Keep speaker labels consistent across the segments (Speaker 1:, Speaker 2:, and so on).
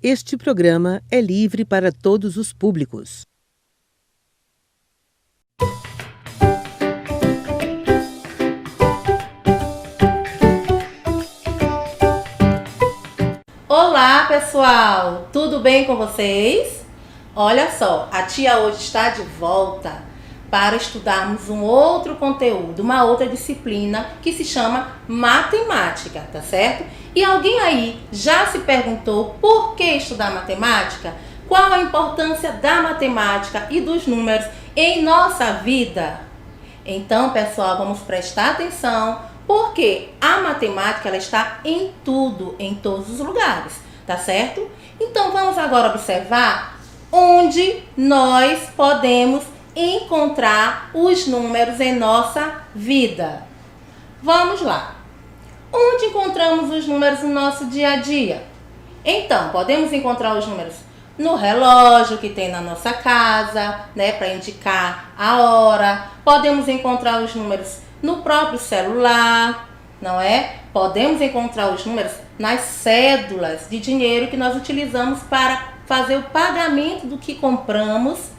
Speaker 1: Este programa é livre para todos os públicos.
Speaker 2: Olá, pessoal! Tudo bem com vocês? Olha só, a tia hoje está de volta para estudarmos um outro conteúdo, uma outra disciplina que se chama matemática, tá certo? E alguém aí já se perguntou por que estudar matemática? Qual a importância da matemática e dos números em nossa vida? Então, pessoal, vamos prestar atenção, porque a matemática ela está em tudo, em todos os lugares, tá certo? Então, vamos agora observar onde nós podemos encontrar os números em nossa vida. Vamos lá. Onde encontramos os números no nosso dia a dia? Então, podemos encontrar os números no relógio que tem na nossa casa, né, para indicar a hora. Podemos encontrar os números no próprio celular, não é? Podemos encontrar os números nas cédulas de dinheiro que nós utilizamos para fazer o pagamento do que compramos.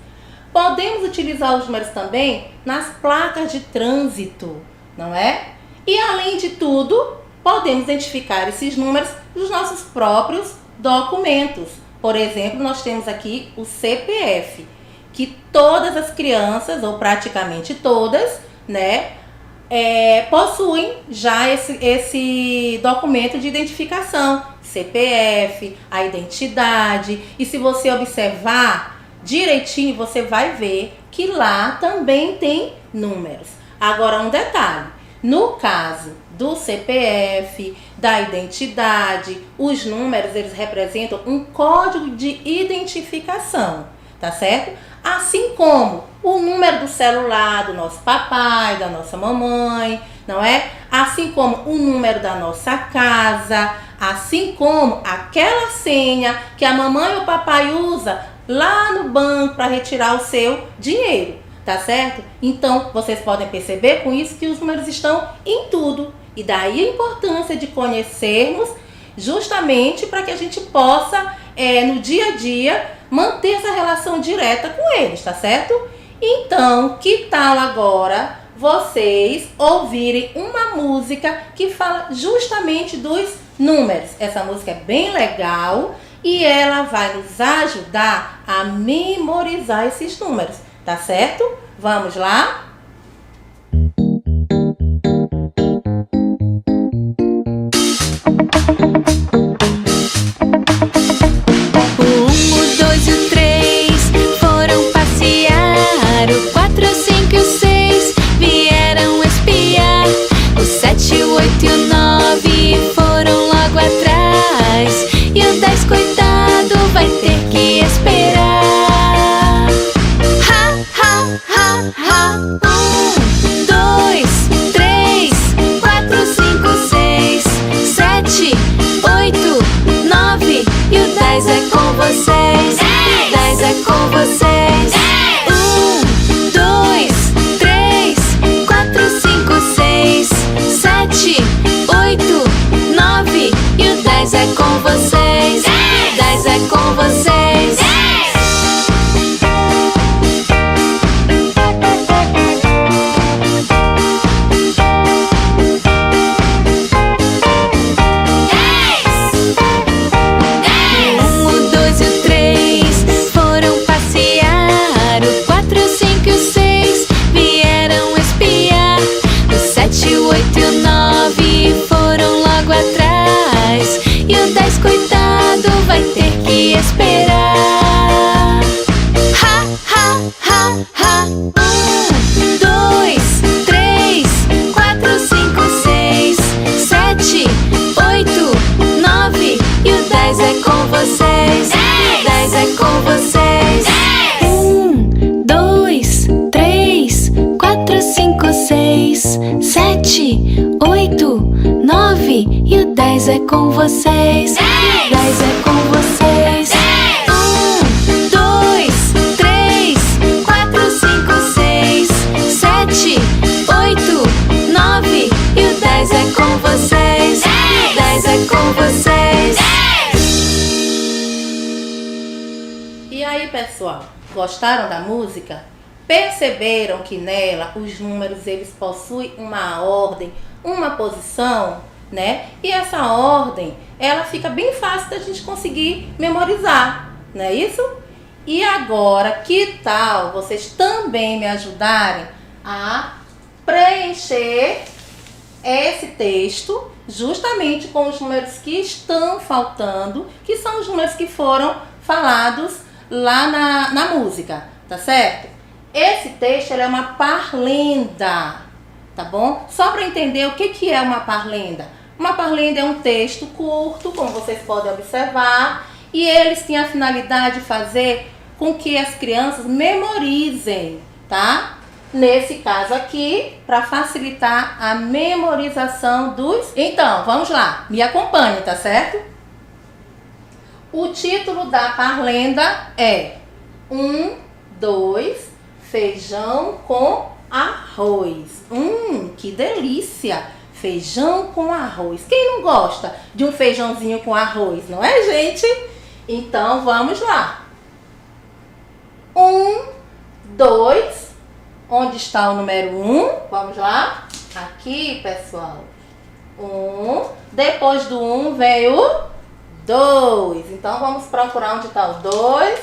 Speaker 2: Podemos utilizar os números também nas placas de trânsito, não é? E além de tudo, podemos identificar esses números nos nossos próprios documentos. Por exemplo, nós temos aqui o CPF, que todas as crianças, ou praticamente todas, né, possuem já esse documento de identificação, CPF, a identidade. E se você observar direitinho, você vai ver que lá também tem números. Agora, um detalhe: no caso do CPF, da identidade, os números eles representam um código de identificação, tá certo? Assim como o número do celular do nosso papai, da nossa mamãe, não é? Assim como o número da nossa casa, assim como aquela senha que a mamãe ou o papai usa lá no banco para retirar o seu dinheiro, tá certo? Então, vocês podem perceber com isso que os números estão em tudo. E daí a importância de conhecermos, justamente para que a gente possa, no dia a dia, manter essa relação direta com eles, tá certo? Então, que tal agora vocês ouvirem uma música que fala justamente dos números? Essa música é bem legal e ela vai nos ajudar a memorizar esses números, tá certo? Vamos lá?
Speaker 3: É com vocês, 10 é com vocês. 1, 2, 3, 4, 5, 6, 7, 8, 9 e o 10 é com vocês. 10 é com vocês.
Speaker 2: E aí, pessoal, gostaram da música? Perceberam que nela os números eles possuem uma ordem, uma posição, né? E essa ordem, ela fica bem fácil da gente conseguir memorizar, não é isso? E agora, que tal vocês também me ajudarem a preencher esse texto justamente com os números que estão faltando, que são os números que foram falados lá na música, tá certo? Esse texto ele é uma parlenda, tá bom? Só para entender o que é uma parlenda. Uma parlenda é um texto curto, como vocês podem observar, e eles têm a finalidade de fazer com que as crianças memorizem, tá? Nesse caso aqui, para facilitar a memorização dos... Então, vamos lá, me acompanhe, tá certo? O título da parlenda é 1, 2, feijão com arroz. Que delícia! Feijão com arroz. Quem não gosta de um feijãozinho com arroz, não é, gente? Então, vamos lá. 1, 2, onde está o número 1? Vamos lá. Aqui, pessoal. 1. Depois do 1 vem o 2. Então, vamos procurar onde está o 2.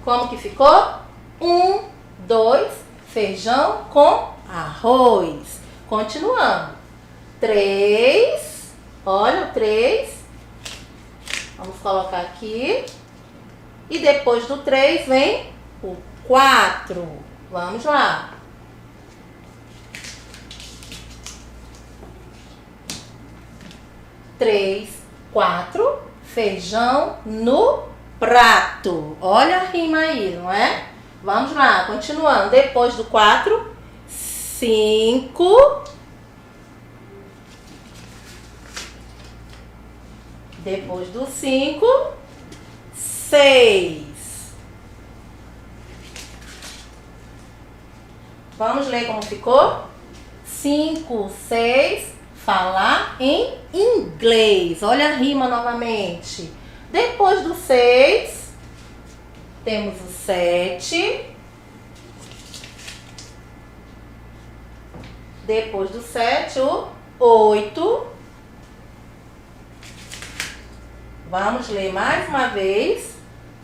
Speaker 2: Como que ficou? 1, 2, feijão com arroz. Continuando. 3. Olha o 3. Vamos colocar aqui. E depois do 3 vem o 4. Vamos lá. 3, 4, feijão no prato. Olha a rima aí, não é? Vamos lá, continuando. Depois do 4, 5. Depois do 5, 6. Vamos ler como ficou? 5, 6, falar em inglês. Olha a rima novamente. Depois do 6, temos o 7. Depois do 7, o 8. Vamos ler mais uma vez.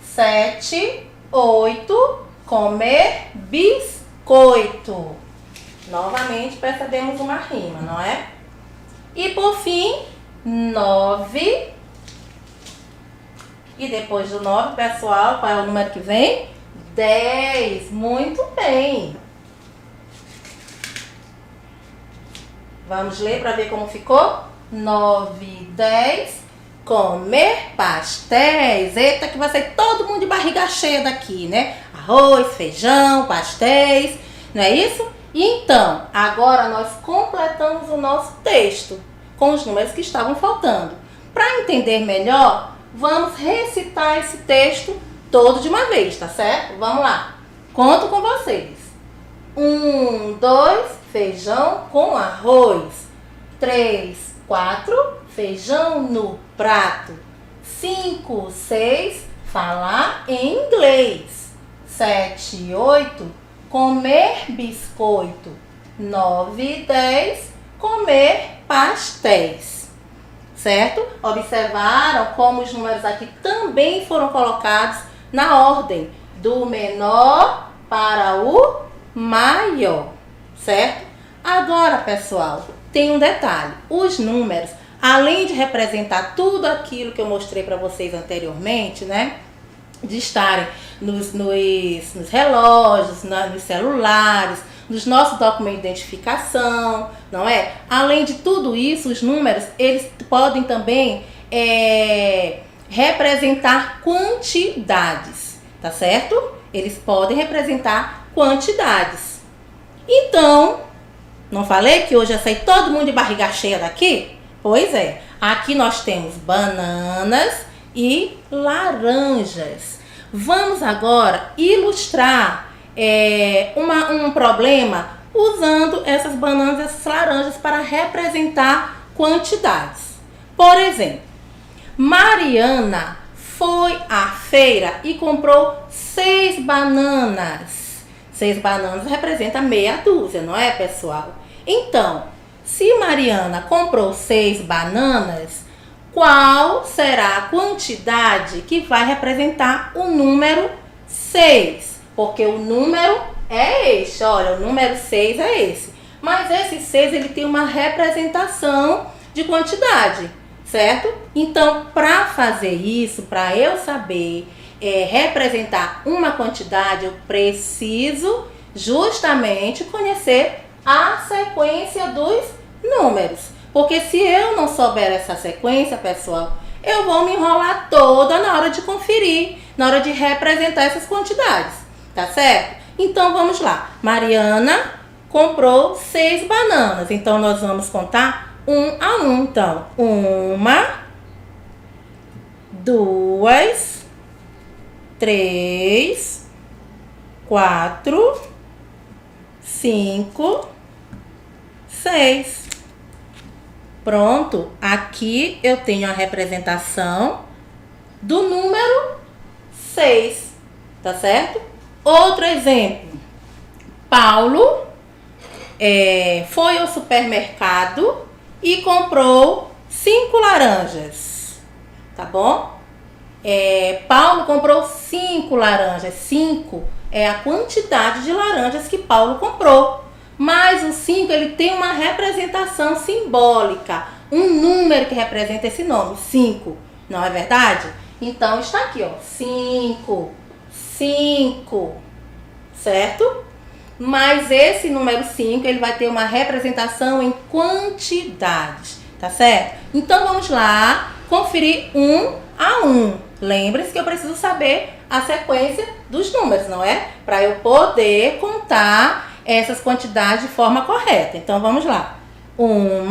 Speaker 2: 7, 8, comer biscoito. Novamente percebemos uma rima, não é? E por fim, 9. E depois do 9, pessoal, qual é o número que vem? 10. Muito bem. Vamos ler para ver como ficou? 9, 10. Comer pastéis. Eita, que vai sair todo mundo de barriga cheia daqui, né? Arroz, feijão, pastéis. Não é isso? Então, agora nós completamos o nosso texto com os números que estavam faltando. Para entender melhor, vamos recitar esse texto todo de uma vez, tá certo? Vamos lá. Conto com vocês. 1, 2, feijão com arroz. 3, 4, feijão no prato. 5, 6, falar em inglês. 7, 8, comer biscoito. 9, 10, comer pastéis. Certo? Observaram como os números aqui também foram colocados na ordem do menor para o maior. Certo? Agora, pessoal, tem um detalhe. Os números, além de representar tudo aquilo que eu mostrei para vocês anteriormente, né? De estarem nos relógios, nos celulares, nos nossos documentos de identificação, não é? Além de tudo isso, os números, eles podem também representar quantidades, tá certo? Eles podem representar quantidades. Então, não falei que hoje ia sair todo mundo de barriga cheia daqui? Pois é, aqui nós temos bananas e laranjas. Vamos agora ilustrar um problema usando essas bananas e essas laranjas para representar quantidades. Por exemplo, Mariana foi à feira e comprou 6 bananas. 6 bananas representa meia dúzia, não é, pessoal? Então, se Mariana comprou 6 bananas, qual será a quantidade que vai representar o número 6? Porque o número é este, olha, o número 6 é esse. Mas esse 6, ele tem uma representação de quantidade, certo? Então, para fazer isso, para eu saber representar uma quantidade, eu preciso justamente conhecer a sequência dos números. Porque se eu não souber essa sequência, pessoal, eu vou me enrolar toda na hora de conferir, na hora de representar essas quantidades, tá certo? Então, vamos lá. Mariana comprou 6 bananas. Então, nós vamos contar 1 a 1. Então, 1, 2, 3, 4, 5, 6. Pronto, aqui eu tenho a representação do número 6, tá certo? Outro exemplo, Paulo foi ao supermercado e comprou 5 laranjas, tá bom? Paulo comprou 5 laranjas, 5 é a quantidade de laranjas que Paulo comprou. Mas o 5, ele tem uma representação simbólica, um número que representa esse nome, 5, não é verdade? Então, está aqui, ó, 5, 5, certo? Mas esse número 5, ele vai ter uma representação em quantidades, tá certo? Então, vamos lá, conferir 1 a 1. Lembre-se que eu preciso saber a sequência dos números, não é? Para eu poder contar essas quantidades de forma correta. Então, vamos lá. 1,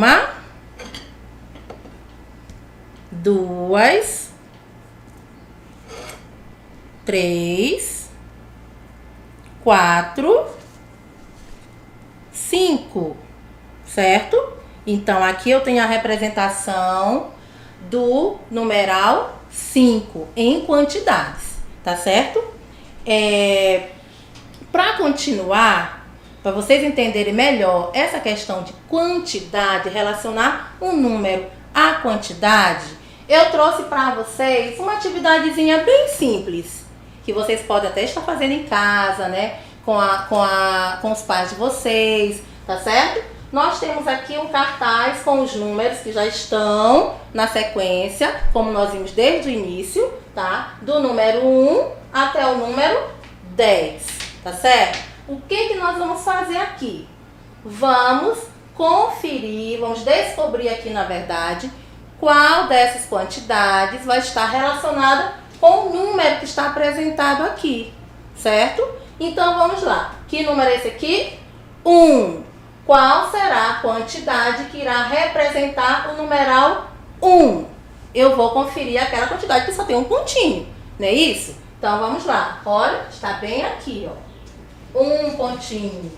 Speaker 2: 2, 3, 4, 5, certo? Então, aqui eu tenho a representação do numeral 5 em quantidades, tá certo? Para continuar, para vocês entenderem melhor essa questão de quantidade, relacionar um número à quantidade, eu trouxe para vocês uma atividadezinha bem simples, que vocês podem até estar fazendo em casa, né? Com os pais de vocês, tá certo? Nós temos aqui um cartaz com os números que já estão na sequência, como nós vimos desde o início, tá? Do número 1 até o número 10, tá certo? O que nós vamos fazer aqui? Vamos conferir, vamos descobrir aqui, na verdade, qual dessas quantidades vai estar relacionada com o número que está apresentado aqui, certo? Então, vamos lá. Que número é esse aqui? 1. Qual será a quantidade que irá representar o numeral 1? Eu vou conferir aquela quantidade que só tem um pontinho, não é isso? Então, vamos lá. Olha, está bem aqui, ó. Um pontinho.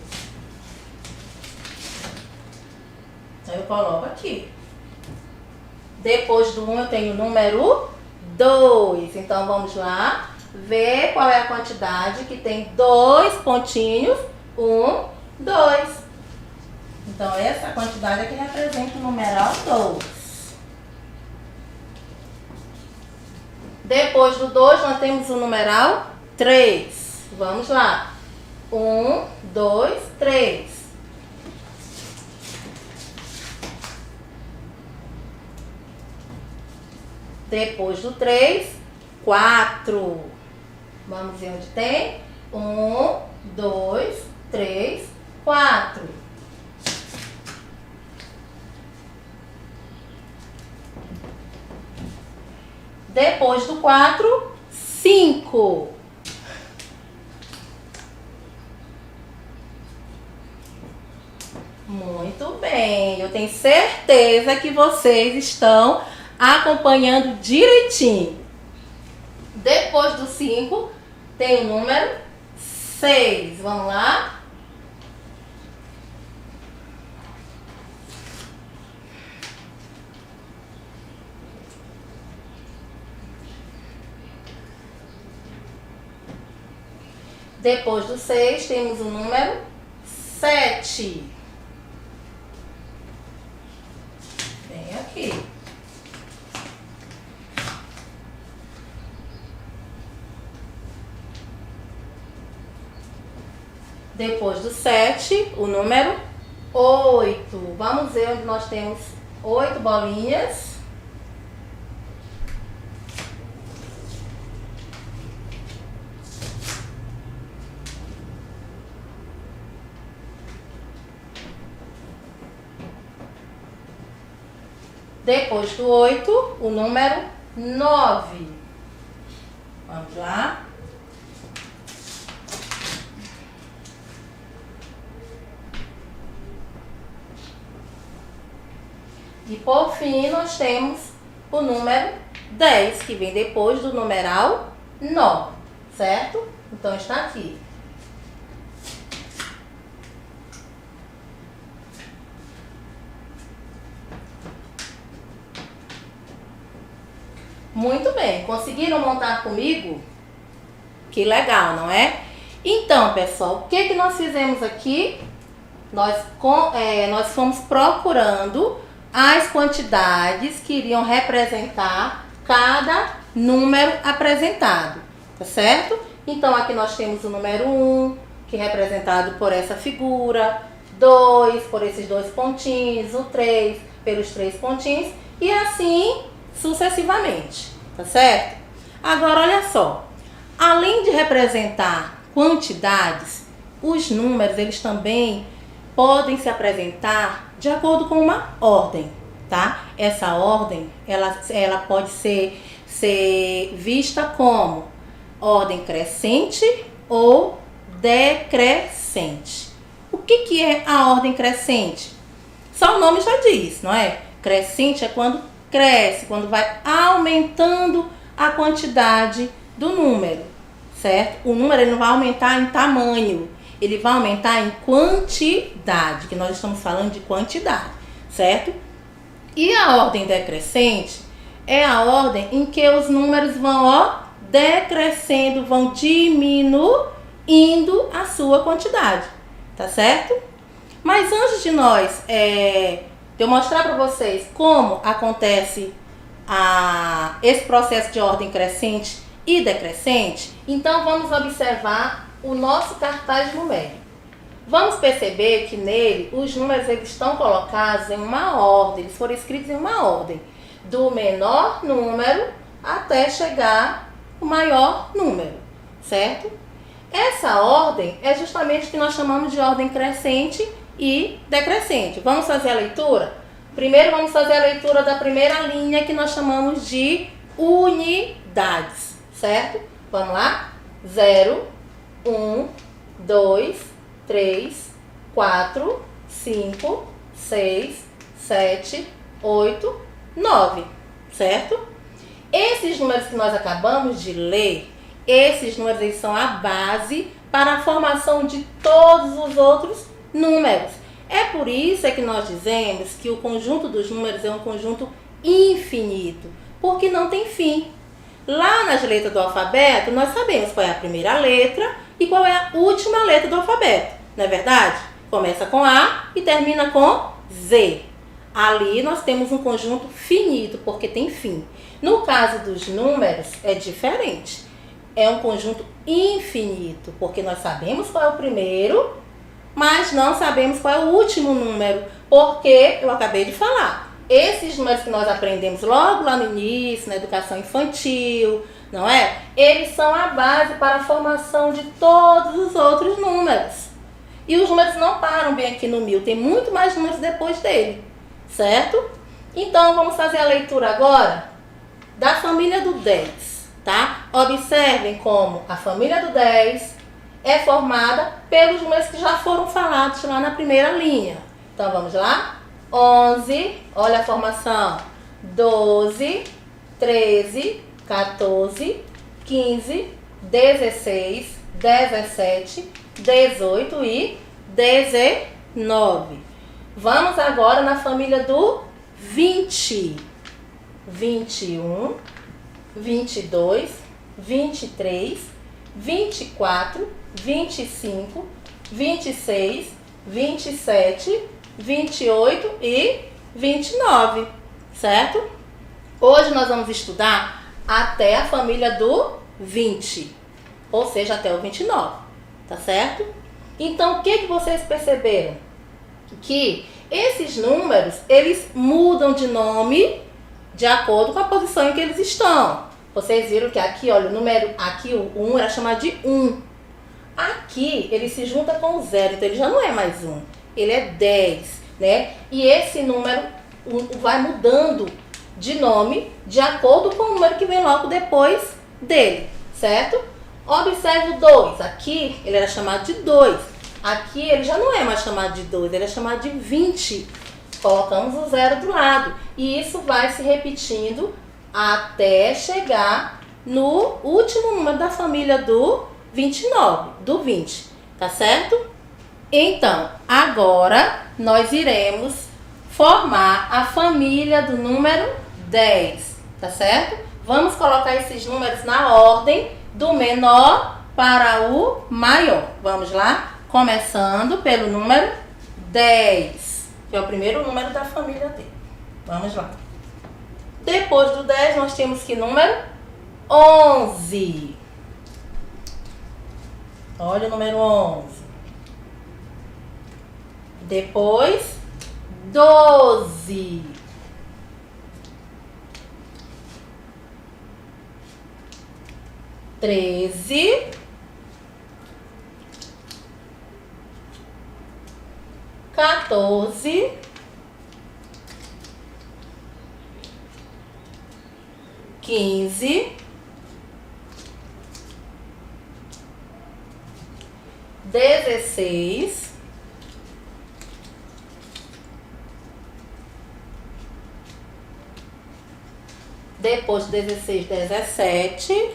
Speaker 2: Então, eu coloco aqui. Depois do 1, eu tenho o número 2. Então, vamos lá. Ver qual é a quantidade que tem 2 pontinhos. 1, 2. Então, essa quantidade aqui representa o numeral 2. Depois do 2, nós temos o numeral 3. Vamos lá. 1, 2, 3. Depois do 3, 4. Vamos ver onde tem. 1, 2, 3, 4. Depois do 4, 5. Muito bem, eu tenho certeza que vocês estão acompanhando direitinho. Depois do 5, tem o número 6. Vamos lá? Depois do 6, temos o número 7. Vem aqui. Depois do 7, o número 8. Vamos ver onde nós temos 8 bolinhas. Depois do 8, o número 9. Vamos lá. E por fim, nós temos o número 10, que vem depois do numeral 9, certo? Então está aqui. Muito bem, conseguiram montar comigo? Que legal, não é? Então, pessoal, o que nós fizemos aqui? Nós fomos procurando as quantidades que iriam representar cada número apresentado, tá certo? Então, aqui nós temos o número 1, que é representado por essa figura, 2 por esses 2 pontinhos, o 3 pelos 3 pontinhos e assim sucessivamente, tá certo? Agora, olha só, além de representar quantidades, os números, eles também podem se apresentar de acordo com uma ordem, tá? Essa ordem, ela pode ser vista como ordem crescente ou decrescente. O que é a ordem crescente? Só o nome já diz, não é? Crescente é quando cresce, quando vai aumentando a quantidade do número, certo? O número ele não vai aumentar em tamanho, ele vai aumentar em quantidade, que nós estamos falando de quantidade, certo? E a ordem decrescente é a ordem em que os números vão, decrescendo, vão diminuindo a sua quantidade, tá certo? Mas antes de eu mostrar para vocês como acontece esse processo de ordem crescente e decrescente, então vamos observar o nosso cartaz numérico. Vamos perceber que nele os números eles estão colocados em uma ordem, eles foram escritos em uma ordem, do menor número até chegar o maior número, certo? Essa ordem é justamente o que nós chamamos de ordem crescente e decrescente. Vamos fazer a leitura? Primeiro vamos fazer a leitura da primeira linha que nós chamamos de unidades, certo? Vamos lá? 0, 1, 2, 3, 4, 5, 6, 7, 8, 9, certo? Esses números que nós acabamos de ler, esses números eles são a base para a formação de todos os outros números. É por isso que nós dizemos que o conjunto dos números é um conjunto infinito, porque não tem fim. Lá nas letras do alfabeto, nós sabemos qual é a primeira letra e qual é a última letra do alfabeto, não é verdade? Começa com A e termina com Z. Ali nós temos um conjunto finito, porque tem fim. No caso dos números, é diferente. É um conjunto infinito, porque nós sabemos qual é o primeiro, mas não sabemos qual é o último número, porque eu acabei de falar. Esses números que nós aprendemos logo lá no início, na educação infantil, não é? Eles são a base para a formação de todos os outros números. E os números não param bem aqui no 1000, tem muito mais números depois dele, certo? Então, vamos fazer a leitura agora da família do 10, tá? Observem como a família do 10 é formada pelos números que já foram falados lá na primeira linha. Então, vamos lá? 11, olha a formação, 12, 13, 14, 15, 16, 17, 18 e 19. Vamos agora na família do 20. 21, 22, 23, 24, 25, 26, 27, 28 e 29, certo? Hoje nós vamos estudar até a família do 20, ou seja, até o 29, tá certo? Então, o que vocês perceberam? Que esses números, eles mudam de nome de acordo com a posição em que eles estão. Vocês viram que aqui, olha, o número, aqui o 1 era chamado de 1. Aqui, ele se junta com o 0, então ele já não é mais 1, ele é 10, né? E esse número vai mudando de nome de acordo com o número que vem logo depois dele, certo? Observe o 2, aqui ele era chamado de 2, aqui ele já não é mais chamado de 2, ele é chamado de 20. Colocamos o 0 do lado e isso vai se repetindo até chegar no último número da família do 29, do 20, tá certo? Então, agora nós iremos formar a família do número 10, tá certo? Vamos colocar esses números na ordem do menor para o maior. Vamos lá? Começando pelo número 10, que é o primeiro número da família dele. Vamos lá. Depois do 10, nós temos que número? 11. Olha o número 11. Depois, 12. Treze. 14. 15. 16. 17.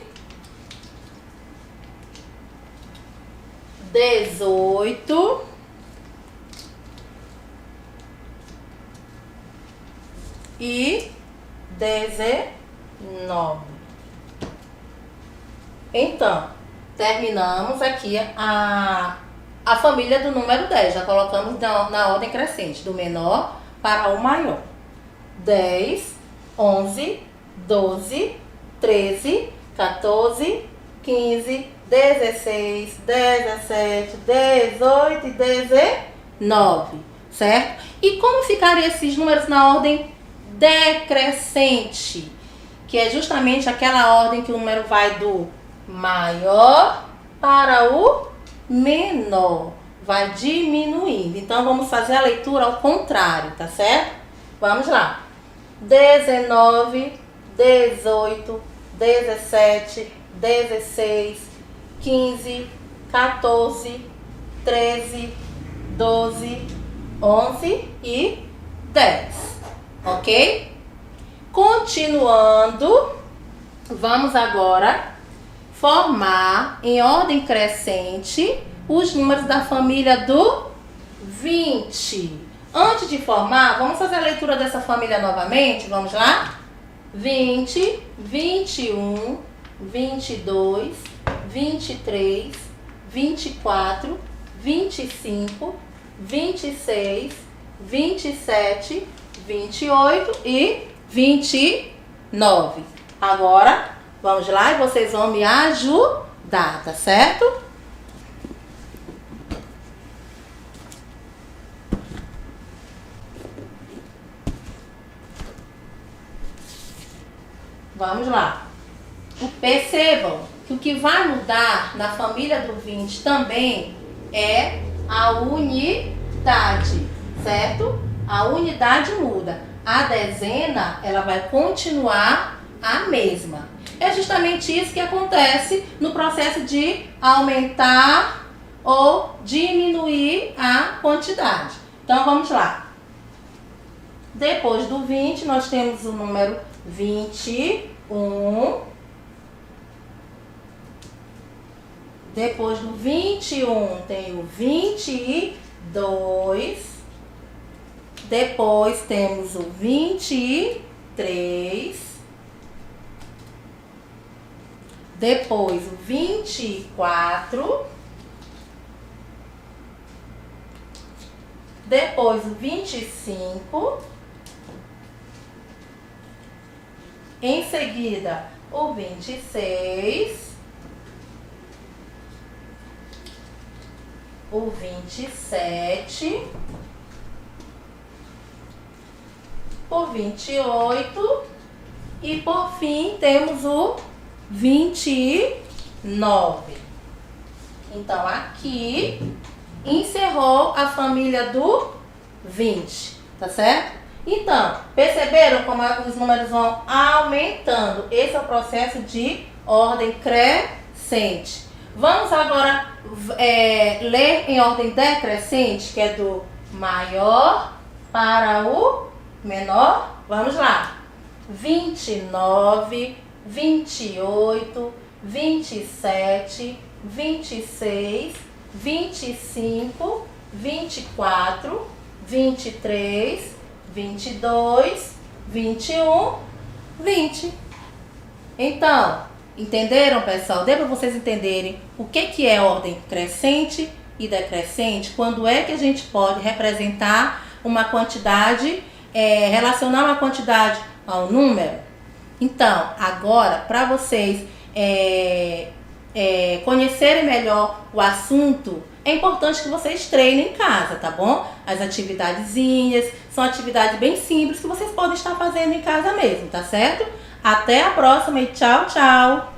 Speaker 2: 18. 19. Então, terminamos aqui a família do número 10. Já colocamos na ordem crescente, do menor para o maior. 10, 11, 12, 13, 14, 15, 16, 17, 18 e 19, certo? E como ficariam esses números na ordem decrescente? Que é justamente aquela ordem que o número vai do maior para o menor, vai diminuindo. Então vamos fazer a leitura ao contrário, tá certo? Vamos lá. 19, 18, 17, 16, 15, 14, 13, 12, 11 e 10, ok? Continuando, vamos agora formar em ordem crescente os números da família do 20. Antes de formar, vamos fazer a leitura dessa família novamente? Vamos lá? 20, 21, 22, 23, 24, 25, 26, 27, 28 e 29. Agora, vamos lá e vocês vão me ajudar, tá certo? Vamos lá. Percebam que o que vai mudar na família do 20 também é a unidade, certo? A unidade muda. A dezena, ela vai continuar a mesma. É justamente isso que acontece no processo de aumentar ou diminuir a quantidade. Então, vamos lá. Depois do 20, nós temos o número 21. Depois do 21, tem o 22. Depois temos o 23. depois o 24, depois o 25, em seguida o 26, o 27, o 28 e por fim temos o 29. Então aqui encerrou a família do 20, tá certo? Então, perceberam como os números vão aumentando? Esse é o processo de ordem crescente. Vamos agora ler em ordem decrescente, que é do maior para o menor. Vamos lá. 29, 28, 27, 26, 25, 24, 23, 22, 21, 20. Então, entenderam, pessoal? Deu para vocês entenderem o que é ordem crescente e decrescente? Quando é que a gente pode representar uma quantidade, relacionar uma quantidade ao número? Então, agora, para vocês conhecerem melhor o assunto, é importante que vocês treinem em casa, tá bom? As atividadezinhas, são atividades bem simples que vocês podem estar fazendo em casa mesmo, tá certo? Até a próxima e tchau, tchau!